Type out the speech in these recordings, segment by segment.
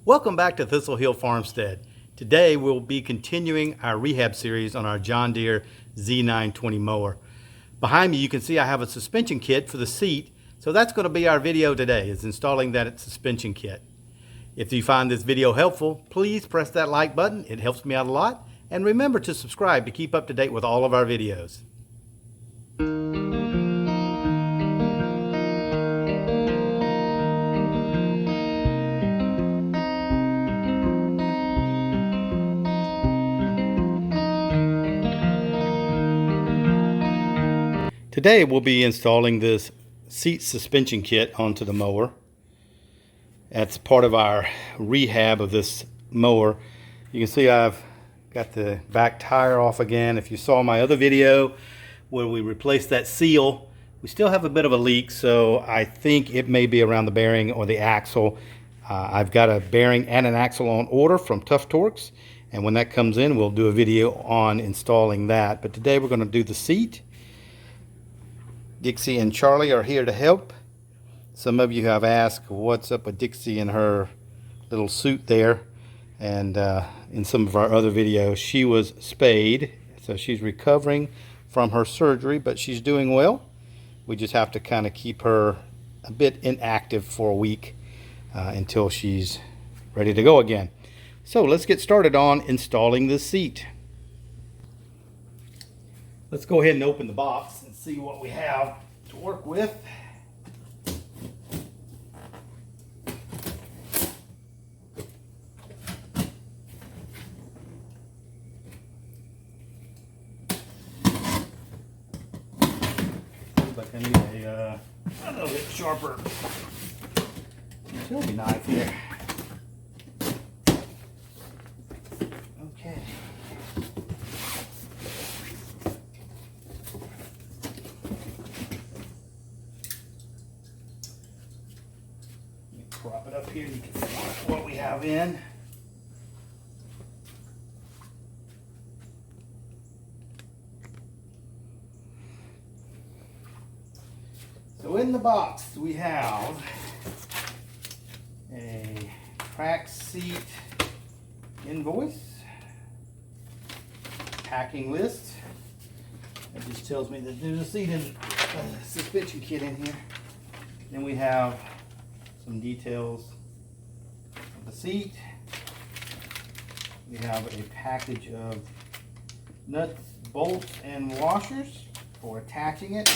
Welcome back to Thistle Farmstead. Today we'll be continuing our rehab series on our John Deere Z920 mower. Behind me you can see I have a suspension kit for the seat, so that's going to be our video today, is installing that suspension kit. If you find this video helpful, please press that like button. It helps me out a lot. And remember to subscribe to keep up to date with all of our videos. Today we'll be installing this seat suspension kit onto the mower. That's part of our rehab of this mower. You can see I've got the back tire off again. If you saw my other video where we replaced that seal, we still have a bit of a leak, so I think it may be around the bearing or the axle. I've got a bearing and an axle on order from Tough Torques, and when that comes in we'll do a video on installing that. But today we're going to do the seat. Dixie and Charlie are here to help. Some of you have asked what's up with Dixie and her little suit there, and in some of our other videos she was spayed, so she's recovering from her surgery, but she's doing well. We just have to kind of keep her a bit inactive for a week until she's ready to go again. So let's get started on installing this seat. Let's go ahead and open the box and see what we have to work with. Looks like I need a little bit sharper utility knife here. Okay. Prop it up here, you can see what we have in. So in the box we have a Trac Seat invoice, packing list. That just tells me that there's a seat in suspension kit in here. Then we have some details of the seat. We have a package of nuts, bolts, and washers for attaching it.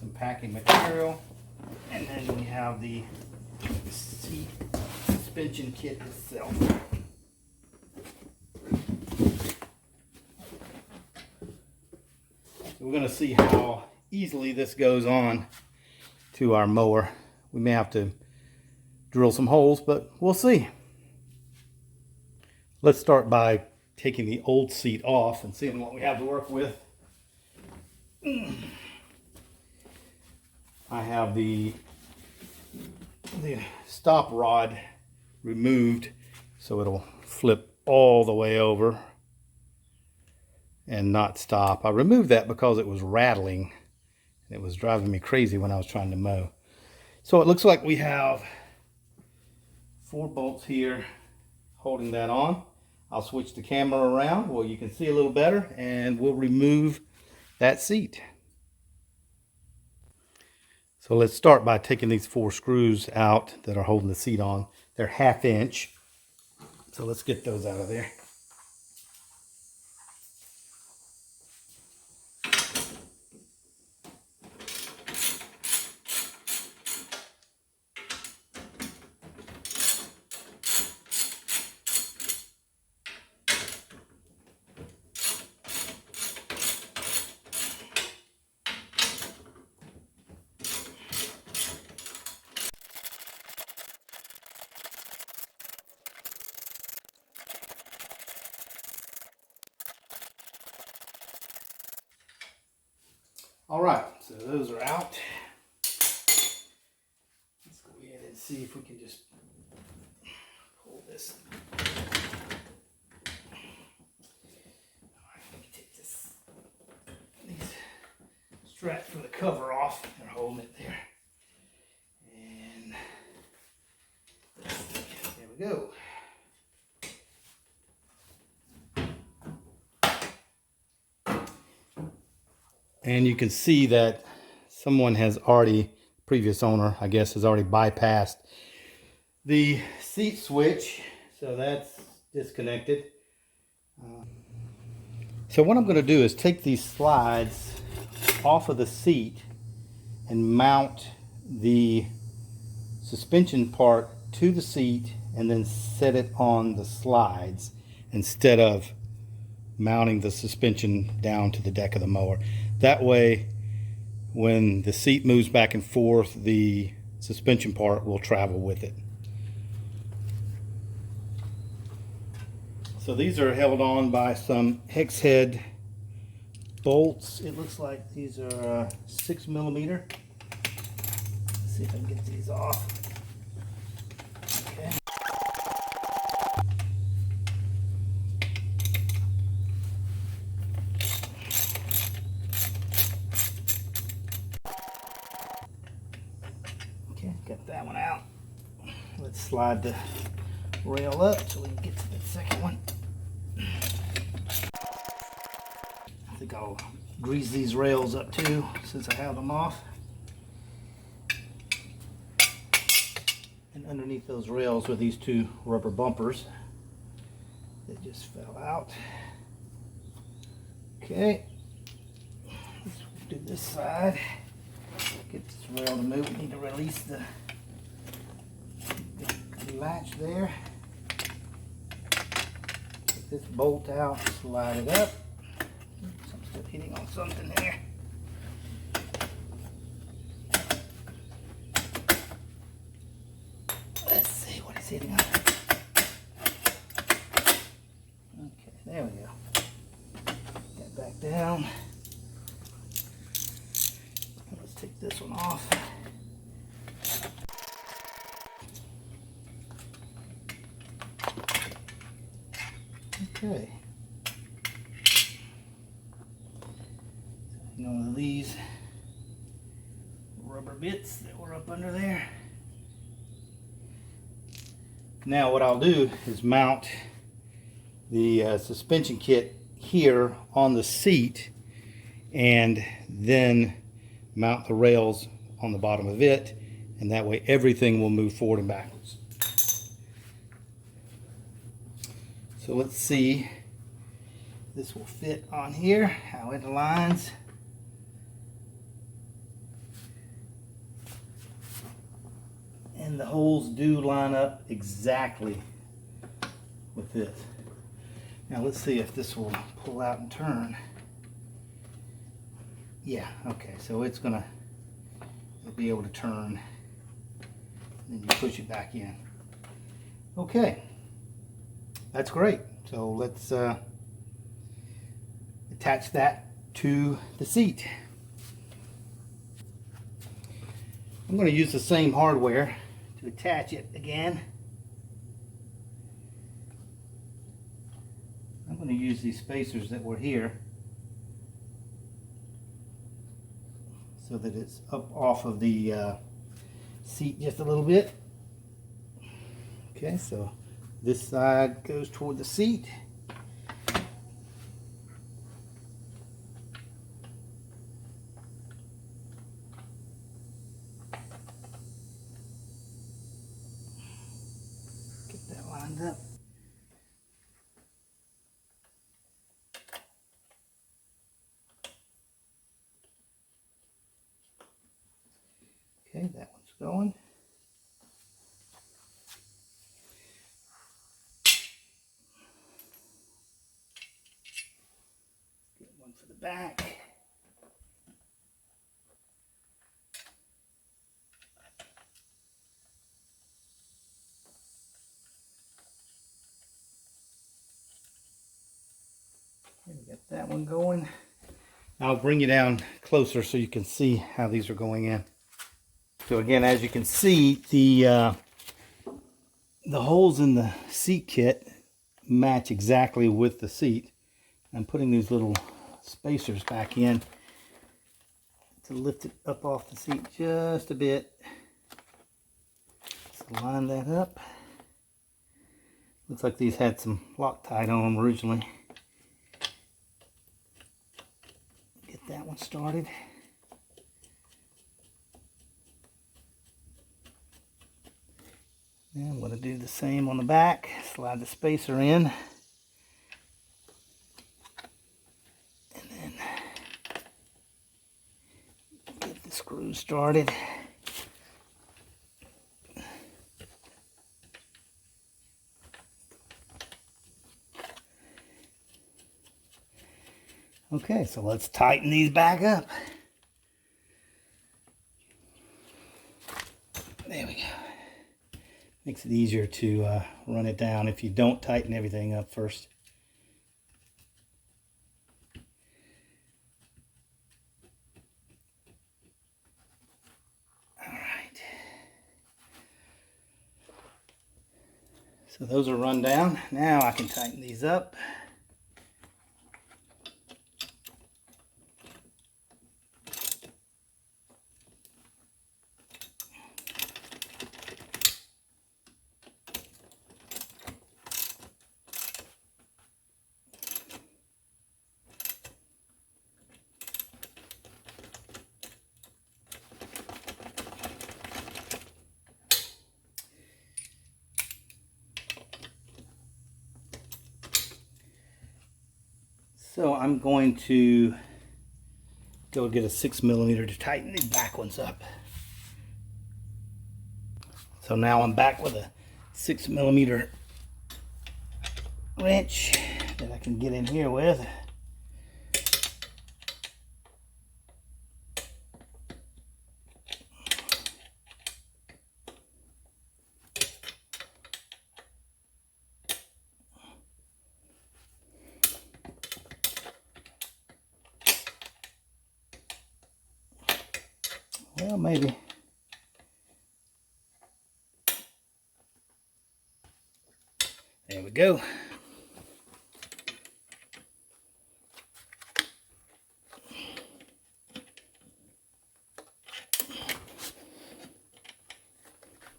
Some packing material. And then we have the seat suspension kit itself. So we're going to see how easily this goes on to our mower. We may have to drill some holes, but we'll see. Let's start by taking the old seat off and seeing what we have to work with. I have the stop rod removed, so it'll flip all the way over and not stop. I removed that because it was rattling. It was driving me crazy when I was trying to mow. So it looks like we have 4 bolts here holding that on. I'll switch the camera around where you can see a little better, and we'll remove that seat. So let's start by taking these 4 screws out that are holding the seat on. They're 1/2 inch. So let's get those out of there. All right, so those are out. Let's go ahead and see if we can just pull this. All right, let me take these straps for the cover off. They're holding it there. And let's we go. And you can see that someone has already, previous owner, I guess, has already bypassed the seat switch. So that's disconnected. So what I'm going to do is take these slides off of the seat and mount the suspension part to the seat and then set it on the slides instead of mounting the suspension down to the deck of the mower. That way, when the seat moves back and forth, the suspension part will travel with it. So these are held on by some hex head bolts. It looks like these are 6mm. Let's see if I can get these off. Okay. Okay, got that one out. Let's slide the rail up so we can get to the second one. I think I'll grease these rails up too since I have them off. And underneath those rails are these two rubber bumpers that just fell out. Okay, let's do this side. Get this rail to move. We need to release the latch there. Get this bolt out, slide it up. I'm still hitting on something here. Let's see what it's hitting on. Okay, there we go. Get back down. Let's take this one off. Okay. One of these rubber bits that were up under there. Now what I'll do is mount the suspension kit here on the seat and then mount the rails on the bottom of it, and that way everything will move forward and backwards. So let's see, this will fit on here, how it aligns. And the holes do line up exactly with this. Now let's see if this will pull out and turn. Yeah, okay, so it'll be able to turn, and then you push it back in. Okay, that's great. So let's attach that to the seat. I'm going to use the same hardware to attach it again. I'm going to use these spacers that were here so that it's up off of the seat just a little bit. Okay, so this side goes toward the seat. Get that lined up. Okay, that one's going. Get one for the back. Okay, we got that one going. I'll bring you down closer so you can see how these are going in. So again, as you can see, the holes in the seat kit match exactly with the seat. I'm putting these little spacers back in to lift it up off the seat just a bit. Let's line that up. Looks like these had some Loctite on them originally. Get that one started. And I'm going to do the same on the back. Slide the spacer in. And then get the screw started. Okay, so let's tighten these back up. There we go. Makes it easier to run it down if you don't tighten everything up first. All right. So those are run down. Now I can tighten these up. So I'm going to go get a 6mm to tighten these back ones up. So now I'm back with a 6mm wrench that I can get in here with. Well, maybe. There we go.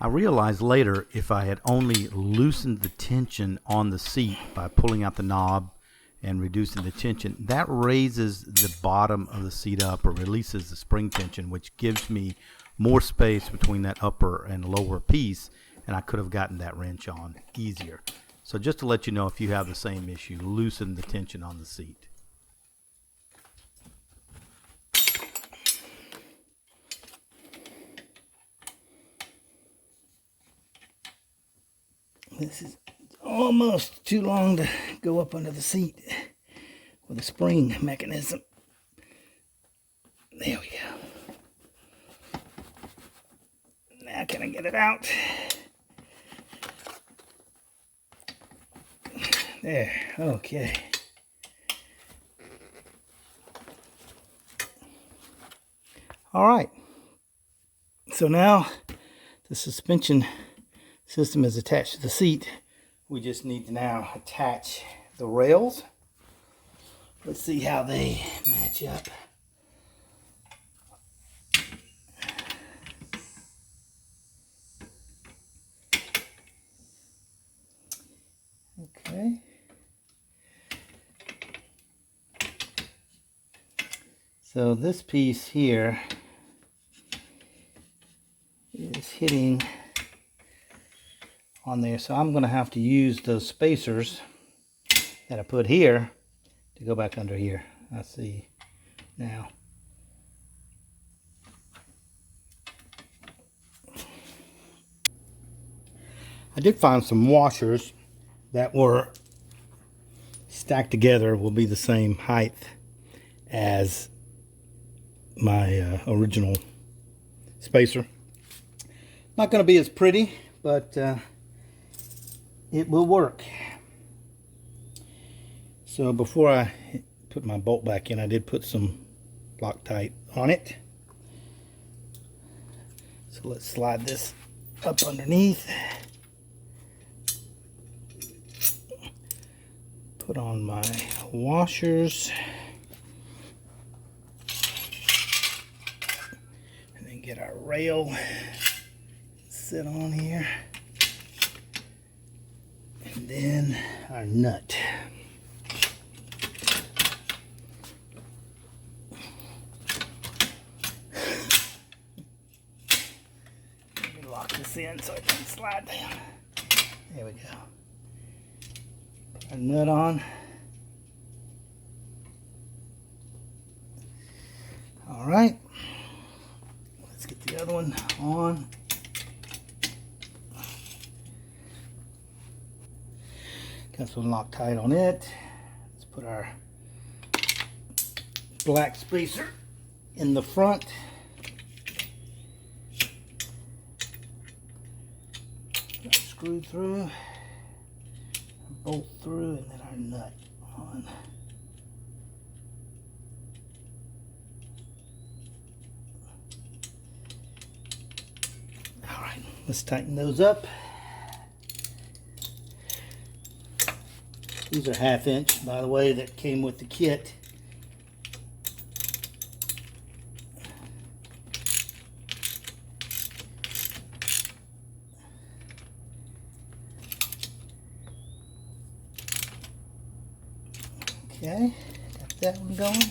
I realized later if I had only loosened the tension on the seat by pulling out the knob and reducing the tension, that raises the bottom of the seat up or releases the spring tension, which gives me more space between that upper and lower piece, and I could have gotten that wrench on easier. So just to let you know, if you have the same issue, loosen the tension on the seat. This is almost too long to go up under the seat with a spring mechanism. There we go. Now can I get it out? There, okay. All right. So now the suspension system is attached to the seat. We just need to now attach the rails. Let's see how they match up. Okay. So this piece here is hitting on there, so I'm going to have to use those spacers that I put here to go back under here. I see now. I did find some washers that were stacked together, will be the same height as my original spacer. Not going to be as pretty, but it will work. So before I put my bolt back in, I did put some Loctite on it. So let's slide this up underneath. Put on my washers. And then get our rail. Sit on here. And then our nut. Let me lock this in so it doesn't slide down. There we go. Put our nut on. All right. Let's get the other one on. Got some Loctite on it. Let's put our black spacer in the front. Screw through, bolt through, and then our nut on. All right, let's tighten those up. These are 1/2 inch, by the way, that came with the kit. Okay, got that one going.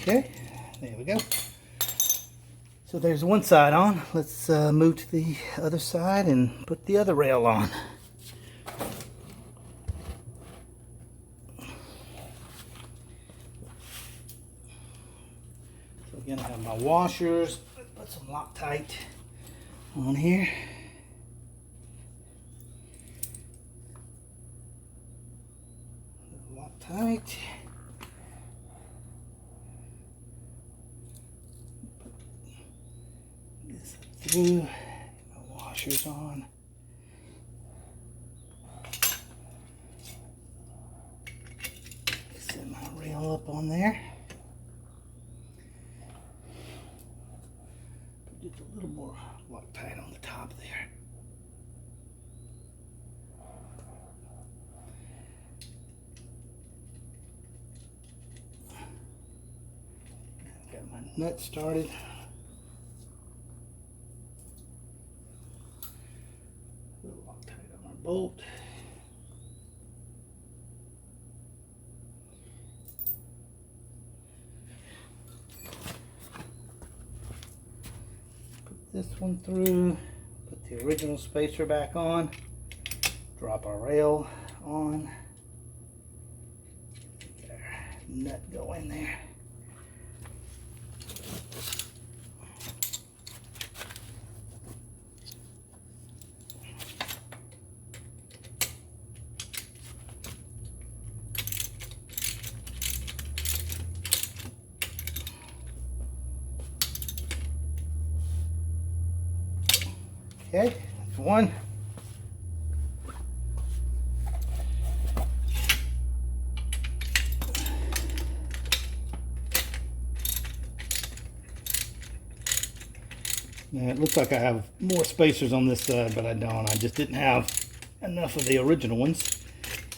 Okay, there we go. So there's one side on. Let's move to the other side and put the other rail on. So again, I have my washers. Put some Loctite on here. Loctite. Through, my washers on. Set my rail up on there. Put just a little more Loctite on the top there. Got my nut started. Bolt. Put this one through, put the original spacer back on, drop our rail on, get our nut go in there. Okay, that's one. Now it looks like I have more spacers on this side, but I don't. I just didn't have enough of the original ones.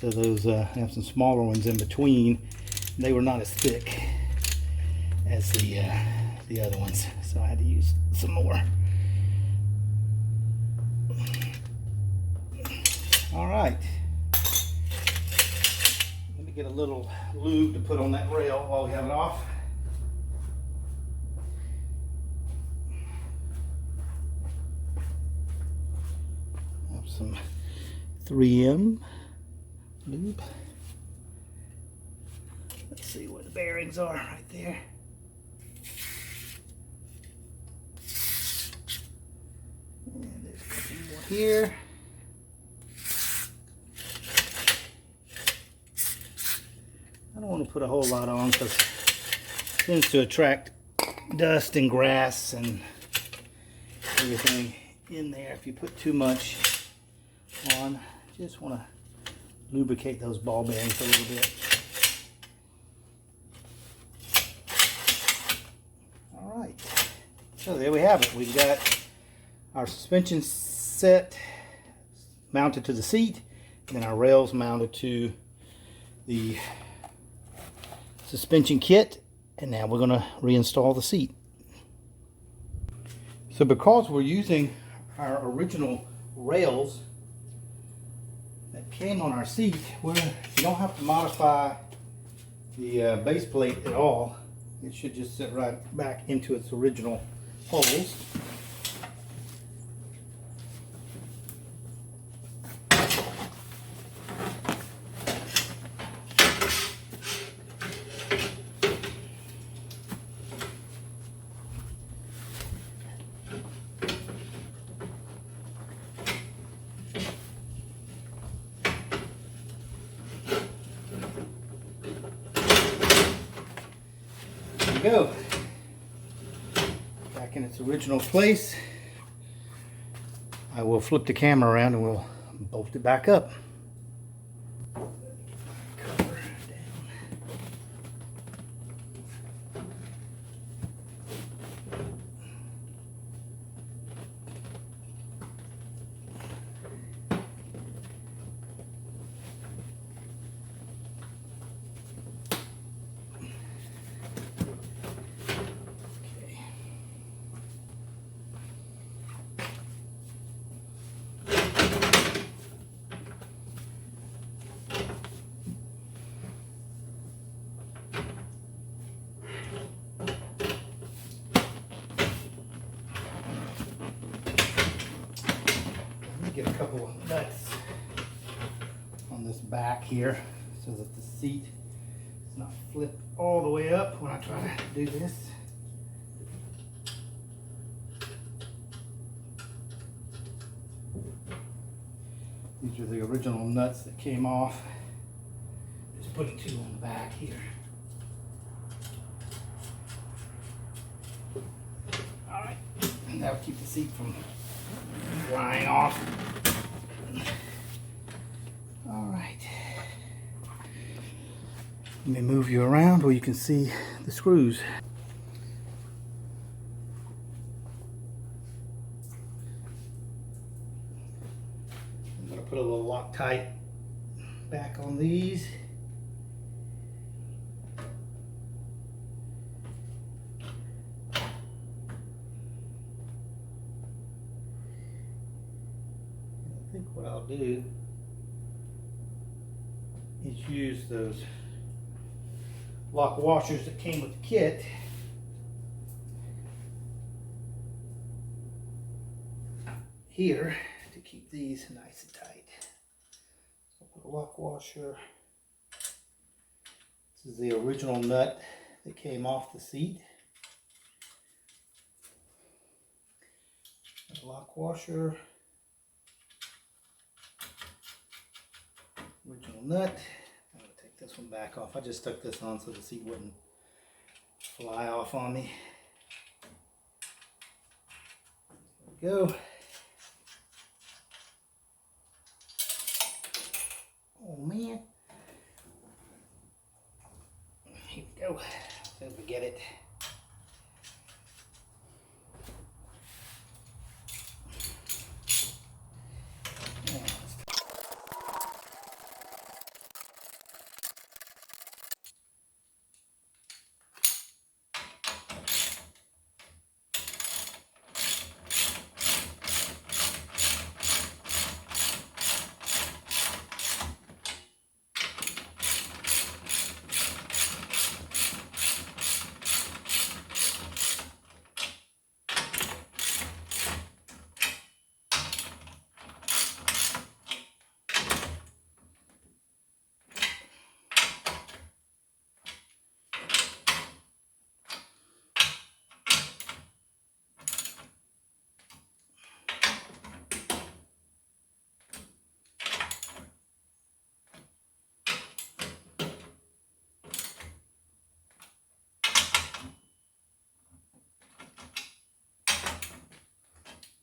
So those I have some smaller ones in between. They were not as thick as the other ones, so I had to use some more. All right, let me get a little lube to put on that rail while we have it off. Have some 3M lube. Let's see where the bearings are, right there. And there's a couple more here. I don't want to put a whole lot on because it tends to attract dust and grass and everything in there if you put too much on. Just want to lubricate those ball bearings a little bit. So there we have it. We've got our suspension set mounted to the seat, and then our rails mounted to the suspension kit, and now we're going to reinstall the seat. So because we're using our original rails that came on our seat, you don't have to modify the base plate at all. It should just sit right back into its original holes. Go back in its original place. I will flip the camera around and we'll bolt it back up. Cover down. Get a couple of nuts on this back here so that the seat does not flip all the way up when I try to do this. These are the original nuts that came off. Just putting two on the back here. All right, and that'll keep the seat from flying off. All right. Let me move you around where you can see the screws. I'm going to put a little Loctite back on these. I think what I'll do is use those lock washers that came with the kit. Here to keep these nice and tight. So I'll put a lock washer. This is the original nut that came off the seat. A lock washer. Original nut. I'm going to take this one back off. I just stuck this on so the seat wouldn't fly off on me. There we go. Oh man. Here we go. See if we get it.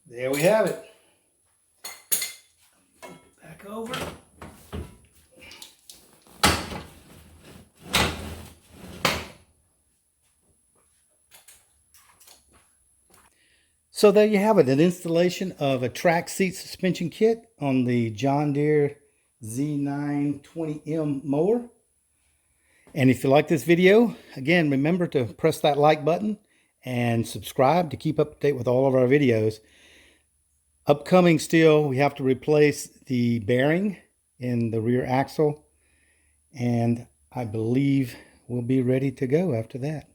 There we have it. Back over. So there you have it, an installation of a Trac Seats suspension kit on the John Deere Z920m mower. And if you like this video, again, remember to press that like button and subscribe to keep up to date with all of our videos. Upcoming still, we have to replace the bearing in the rear axle, and I believe we'll be ready to go after that.